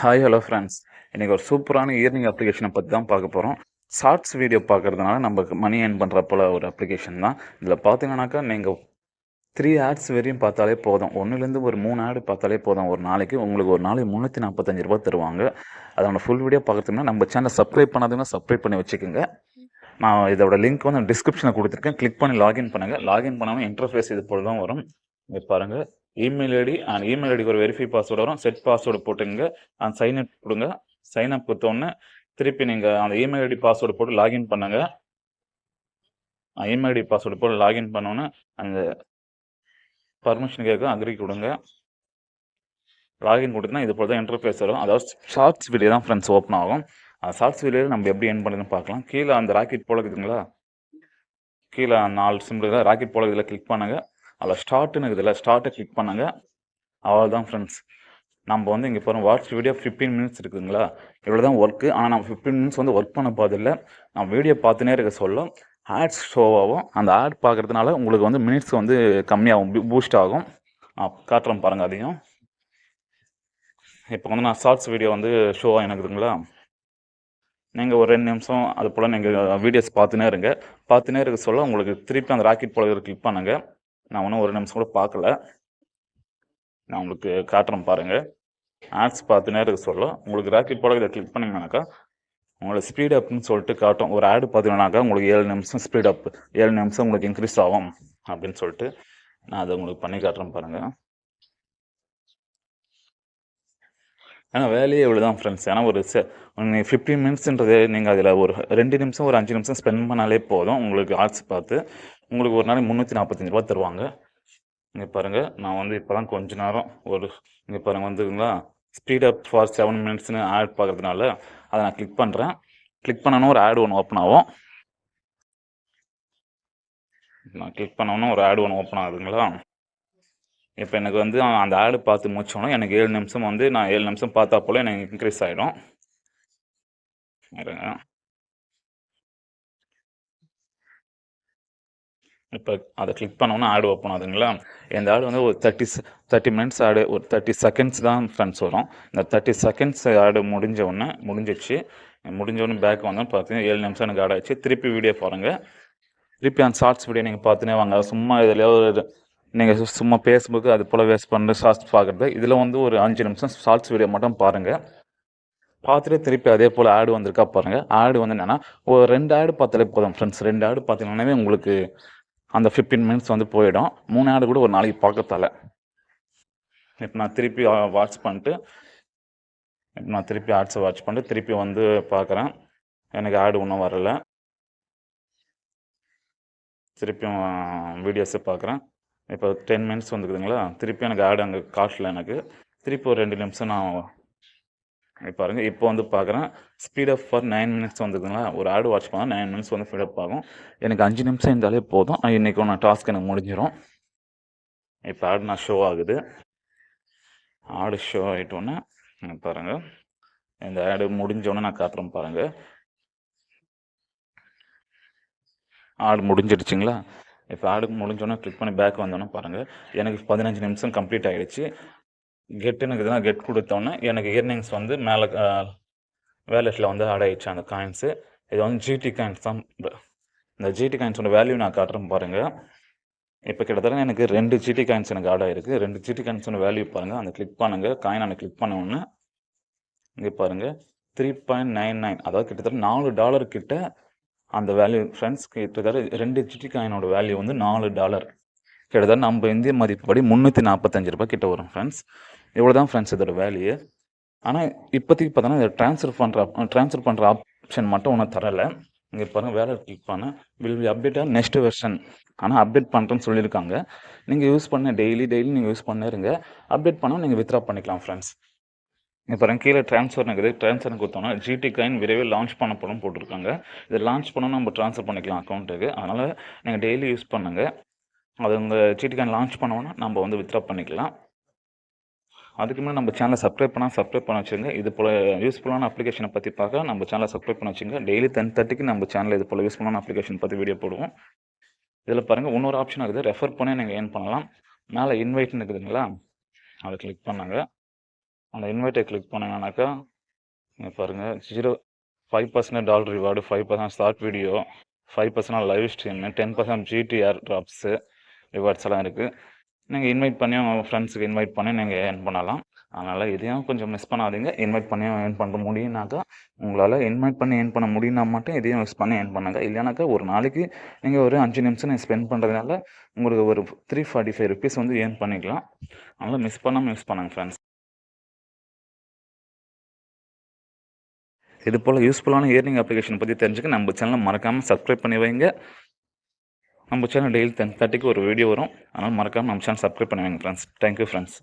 Hi hello friends. இன்றைக்கி ஒரு சூப்பரான இயர்னிங் அப்ளிகேஷனை பற்றி தான் பார்க்க போகிறோம். ஷார்ட்ஸ் வீடியோ பார்க்குறதுனால நமக்கு மணி ஏர்ன் பண்ணுற போல் ஒரு அப்ளிகேஷன் தான். இதில் பார்த்தீங்கன்னாக்கா நீங்கள் 3 ஆட்ஸ் வரையும் பார்த்தாலே போதும். 1லேருந்து ஒரு 3 ஆடு பார்த்தாலே போதும். ஒரு நாளைக்கு உங்களுக்கு ஒரு நாளைக்கு ₹345 தருவாங்க. அதோட ஃபுல் வீடியோ பார்க்குறதுனா நம்ம சேனலை சப்ஸ்கிரைப் பண்ணாதுன்னா சப்ஸ்கிரைப் பண்ணி வச்சுக்கோங்க. நான் இதோட லிங்க் வந்து டிஸ்கிரிப்ஷனில் கொடுத்துருக்கேன். கிளிக் பண்ணி லாகின் பண்ணுங்கள். லாகின் பண்ணாமல் இன்டர்ஃபேஸ் இது போல் தான் வரும். இங்கே பாருங்கள், இமெயில் ஐடி அண்ட் இமெயில் ஐடிக்கு ஒரு வெரிஃபை பாஸ்வேர்டு வரும். செட் பாஸ்வேர்டு போட்டுங்க. அந்த சைன்அப் கொடுங்க. சைன்அப் கொடுத்தோடனே திருப்பி நீங்கள் அந்த இமெயில் ஐடி பாஸ்வேர்டு போட்டு லாகின் பண்ணுங்க. இமெயில் ஐடி பாஸ்வேர்டு போட்டு லாகின் பண்ணோன்னே அந்த பர்மிஷன் கேட்க அக்ரி கொடுங்க. லாகின் கொடுத்தீங்கன்னா இது போல் தான் இன்டர்ஃபேஸ் வரும். அதாவது ஷார்ட்ஸ் வீடியோ தான் ஃப்ரெண்ட்ஸ் ஓப்பன் ஆகும். அந்த ஷார்ட்ஸ் வீடியோ நம்ம எப்படி என் பண்ணுறதுன்னு பார்க்கலாம். கீழே அந்த ராக்கெட் போல இருக்குதுங்களா, கீழே 4 சிம்பிள் தான் ராக்கெட் போல இதில் கிளிக் பண்ணுங்க. அதில் ஸ்டார்ட்னு இருக்குதுல்ல, ஸ்டார்ட்டை கிளிக் பண்ணுங்க. அவ்வளோதான் ஃப்ரெண்ட்ஸ். நம்ம வந்து இங்கே பாருங்கள், வாட்ச் வீடியோ 15 மினிட்ஸ் இருக்குதுங்களா, இவ்வளோ தான் ஒர்க்கு. ஆனால் நம்ம 15 மினிட்ஸ் வந்து ஒர்க் பண்ண போதில்லை. நம்ம வீடியோ பார்த்துனே இருக்க சொல்லும் ஆட்ஸ் ஷோ ஆகும். அந்த ஆட் பார்க்குறதுனால உங்களுக்கு வந்து மினிட்ஸ் வந்து கம்மியாகும், பூஸ்ட் ஆகும். காட்டுறேன் பாருங்கள் அதையும். இப்போ வந்து நான் ஷார்ட்ஸ் வீடியோ வந்து ஷோ ஆகினுக்குதுங்களா, நீங்கள் ஒரு 2 நிமிஷம் அது போல் நீங்கள் வீடியோஸ் பார்த்துனே இருங்க. பார்த்துனே இருக்க சொல்ல உங்களுக்கு திருப்பி அந்த ராக்கெட் போல கிளிக் பண்ணுங்க. நான் ஒன்றும் 1 நிமிஷம் கூட பார்க்கல, நான் உங்களுக்கு காட்டுறேன் பாருங்கள். ஆட்ஸ் பார்த்துனே இருக்க சொல்ல உங்களுக்கு ராக்கெட் போல இதை கிளிக் பண்ணிங்கனாக்கா உங்களுக்கு ஸ்பீட் அப்னு சொல்லிட்டு காட்டும். ஒரு ஆடு பார்த்தீங்கன்னாக்கா உங்களுக்கு 7 நிமிஷம் ஸ்பீட் அப், 7 நிமிஷம் உங்களுக்கு இன்க்ரீஸ் ஆகும் அப்படின்னு சொல்லிட்டு நான் அதை உங்களுக்கு பண்ணி காட்டுறேன் பாருங்கள். ஏன்னா வேலையே இவ்வளோ தான் ஃப்ரெண்ட்ஸ். ஏன்னா ஒரு 15 மினிட்ஸ்ன்றது நீங்கள் அதில் ஒரு 2 நிமிஷம் ஒரு 5 நிமிஷம் ஸ்பெண்ட் பண்ணாலே போதும். உங்களுக்கு ஆட்ஸ் பார்த்து உங்களுக்கு ஒரு நாளைக்கு ₹345 தருவாங்க. இங்கே பாருங்கள், நான் வந்து இப்போ தான் கொஞ்ச நேரம் ஒரு இங்கே பாருங்கள் வந்துங்களா, ஸ்பீட் அப் ஃபார் 7 மினிட்ஸ்னு ஆட் பார்க்குறதுனால அதை நான் கிளிக் பண்ணுறேன். கிளிக் பண்ணணும் ஒரு ஆடு ஒன்று ஓப்பன் ஆகும். நான் கிளிக் பண்ணோன்னா ஒரு ஆடு ஒன்று ஓப்பன் ஆகுதுங்களா. இப்போ எனக்கு வந்து அந்த ஆடு பார்த்து முடிச்சோன்னா எனக்கு 7 நிமிஷம் வந்து நான் 7 நிமிஷம் பார்த்தா போல் எனக்கு இன்க்ரீஸ் ஆகிடும். இப்போ அதை கிளிக் பண்ணோன்னா ஆடு ஓப்பன் ஆகுதுங்களா. இந்த ஆடு வந்து ஒரு 30 மினிட்ஸ் ஆடு, ஒரு 30 செகண்ட்ஸ் தான் ஃப்ரெண்ட்ஸ் வரும். இந்த 30 செகண்ட்ஸ் ஆடு முடிஞ்சிடுச்சு. முடிஞ்சோடனே பேக் வந்தோன்னு பார்த்தீங்கன்னா 7 நிமிஷம் எனக்கு ஆட் ஆச்சு. திருப்பி வீடியோ பாருங்கள். திருப்பி அந்த ஷார்ட்ஸ் வீடியோ நீங்கள் பார்த்துனே வாங்க. சும்மா இதில் ஒரு நீங்கள் சும்மா ஃபேஸ்புக்கு அது போல் வேஸ்ட் பண்ணுற ஷார்ட்ஸ் பார்க்குறது, இதில் வந்து ஒரு 5 நிமிஷம் ஷார்ட்ஸ் வீடியோ மட்டும் பாருங்கள். பார்த்துட்டு திருப்பி அதே போல் ஆடு வந்திருக்கா பாருங்கள். ஆடு வந்து என்னென்னா ஒரு 2 ஆடு பார்த்தாலே போதும் ஃப்ரெண்ட்ஸ். 2 ஆடு பார்த்தீங்கன்னாவே உங்களுக்கு அந்த 15 மினிட்ஸ் வந்து போயிடும். 3 ஆடு கூட ஒரு நாளைக்கு பார்க்கத்தால. இப்போ நான் திருப்பி வாட்ச் பண்ணிட்டு ஆட்ஸை வாட்ச் பண்ணிட்டு திருப்பி வந்து பார்க்குறேன். எனக்கு ஆடு ஒன்றும் வரலை. திருப்பியும் வீடியோஸை பார்க்குறேன். இப்போ 10 மினிட்ஸ் வந்துக்குதுங்களா. திருப்பி எனக்கு ஆடு அங்கே காட்டல. எனக்கு திருப்பி ஒரு 2 நிமிஷம் நான் பாருங்கள். இப்போ வந்து பார்க்குறேன் ஸ்பீட் அப் ஃபார் 9 மினிட்ஸ் வந்துக்குதுங்களா. ஒரு ஆடு வாட்ச் பண்ணால் 9 மினிட்ஸ் வந்து ஸ்பீட் அப் ஆகும். எனக்கு 5 நிமிஷம் இருந்தாலே போதும். இன்றைக்கி நான் டாஸ்க் எனக்கு முடிஞ்சிடும். இப்போ ஆடு நான் ஷோ ஆகுது. ஆடு ஷோ ஆகிட்டோன்னே பாருங்கள், இந்த ஆடு முடிஞ்சோடனே நான் காட்டுறேன் பாருங்கள். ஆடு முடிஞ்சிடுச்சிங்களா. இப்போ ஆடு முடிஞ்சோடனே கிளிக் பண்ணி பேக் வந்தோன்னே பாருங்கள், எனக்கு 15 நிமிஷம் கம்ப்ளீட் ஆகிடுச்சு. கெட்டுன்னு இருக்குதுன்னா கெட் கொடுத்தோன்னே எனக்கு இயர்னிங்ஸ் வந்து மேலே வேலெட்டில் வந்து ஆட் ஆகிடுச்சு அந்த காயின்ஸு. இது வந்து ஜிடி காயின்ஸ் தான். இந்த ஜிடி காயின்ஸோட வேல்யூ நான் காட்டுறேன் பாருங்கள். இப்போ கிட்டத்தட்ட எனக்கு 2 ஜிடி காயின்ஸ் எனக்கு ஆட் ஆகிருக்கு. 2 ஜிடி காயின்ஸோட வேல்யூ பாருங்கள். அந்த கிளிக் பண்ணுங்கள். காயின் அந்த கிளிக் பண்ண உடனே இங்கே பாருங்கள் 3.99, அதாவது கிட்டத்தட்ட $4 கிட்ட அந்த வேல்யூ ஃப்ரெண்ட்ஸ். கிட்டத்தட்ட 2 ஜிடி காயினோட வேல்யூ வந்து $4. கிட்டத்தட்ட நம்ம இந்திய மதிப்புப்படி ₹345 கிட்ட வரும் ஃப்ரெண்ட்ஸ். இவ்வளோ தான் ஃப்ரெண்ட்ஸ் இதோட வேல்யூ. ஆனால் இப்போதைக்கு பார்த்தோன்னா இதை ட்ரான்ஸ்ஃபர் பண்ணுற ஆப்ஷன் மட்டும் ஒன்றும் தரலை. இங்கே பாருங்கள், வேலை கிளிக் பண்ண வில் பி அப்டேட்டாக நெக்ஸ்ட் வெர்ஷன். ஆனால் அப்டேட் பண்ணுறேன்னு சொல்லியிருக்காங்க. நீங்கள் யூஸ் பண்ண டெய்லி நீங்கள் யூஸ் பண்ண இருங்க. அப்டேட் பண்ணால் நீங்கள் வித்ரா பண்ணிக்கலாம் ஃப்ரெண்ட்ஸ். இப்போ பாருங்கள், கீழே ட்ரான்ஸ்ஃபர் இருக்குது. ட்ரான்ஸ்ஃபர் கொடுத்தோன்னா ஜிடி காயின் விரைவில் லான்ச் பண்ணப்படும் போட்டிருக்காங்க. இதை லான்ச் பண்ணால் நம்ம ட்ரான்ஸ்ஃபர் பண்ணிக்கலாம் அக்கௌண்ட்டுக்கு. அதனால் நீங்கள் டெய்லி யூஸ் பண்ணுங்கள். அது உங்கள் ஜிடி காயின் லான்ச் பண்ணோன்னா நம்ம வந்து வித்ரா பண்ணிக்கலாம். அதுக்கு முன்னாடி நம்ம சேனலை சப்ஸ்கிரைப் பண்ண வச்சுங்க. இது போல் யூஸ்ஃபுல்லான அப்ளிகேஷனை பற்றி பார்க்க நம்ம சேனலை சப்ஸ்கிரைப் பண்ண வச்சுங்க. டெய்லி 10:30க்கு நம்ம சேனலில் இது போல் யூஸ்ஃபுல்லான அப்ளிகேஷன் பற்றி வீடியோ போடுவோம். இதில் பாருங்கள், இன்னொரு ஆப்ஷன் இருக்குது. ரெஃபர் பண்ணி நீங்கள் ஏர்ன் பண்ணலாம். மேலே இன்வைட்னு இருக்குதுங்களா, அதை கிளிக் பண்ணாங்க. அந்த இன்வைட்டை கிளிக் பண்ணிங்கனாக்கா இங்கே பாருங்கள் 5% dollar reward, 5% short video, 5% live stream, 10% GT drops rewards எல்லாம் இருக்குது. நீங்கள் இன்வைட் பண்ணி உங்கள் ஃப்ரெண்ட்ஸுக்கு இன்வைட் பண்ணி நீங்கள் ஏர்ன் பண்ணலாம். அதனால் இதையும் கொஞ்சம் மிஸ் பண்ணாதீங்க. இன்வைட் பண்ணி ஏர்ன் பண்ண முடியும்னாக்கா, உங்களால் இன்வைட் பண்ணி ஏர்ன் பண்ண முடியும்னா மட்டும் இதையும் மிஸ் பண்ணி ஏர்ன் பண்ணுங்க. இல்லைனாக்கா ஒரு நாளைக்கு நீங்கள் ஒரு 5 நிமிஷம் நீங்கள் ஸ்பெண்ட் பண்ணுறதுனால உங்களுக்கு ஒரு 345 ருபீஸ் வந்து ஏர்ன் பண்ணிக்கலாம். அதனால் மிஸ் பண்ணாமல் யூஸ் பண்ணுங்கள் ஃப்ரெண்ட்ஸ். இது போல் யூஸ்ஃபுல்லான ஏர்னிங் அப்ளிகேஷன் பற்றி தெரிஞ்சுக்க நம்ம சேனலை மறக்காமல் சப்ஸ்கிரைப் பண்ணி வைங்க. நம்ம சேனல் டெய்லி 10:30க்கு ஒரு வீடியோ வரும். அதனால் மறக்காமல் நம்ம சேனல் சப்ஸ்கிரைப் பண்ணி வைங்க ஃப்ரெண்ட்ஸ். Thank you friends.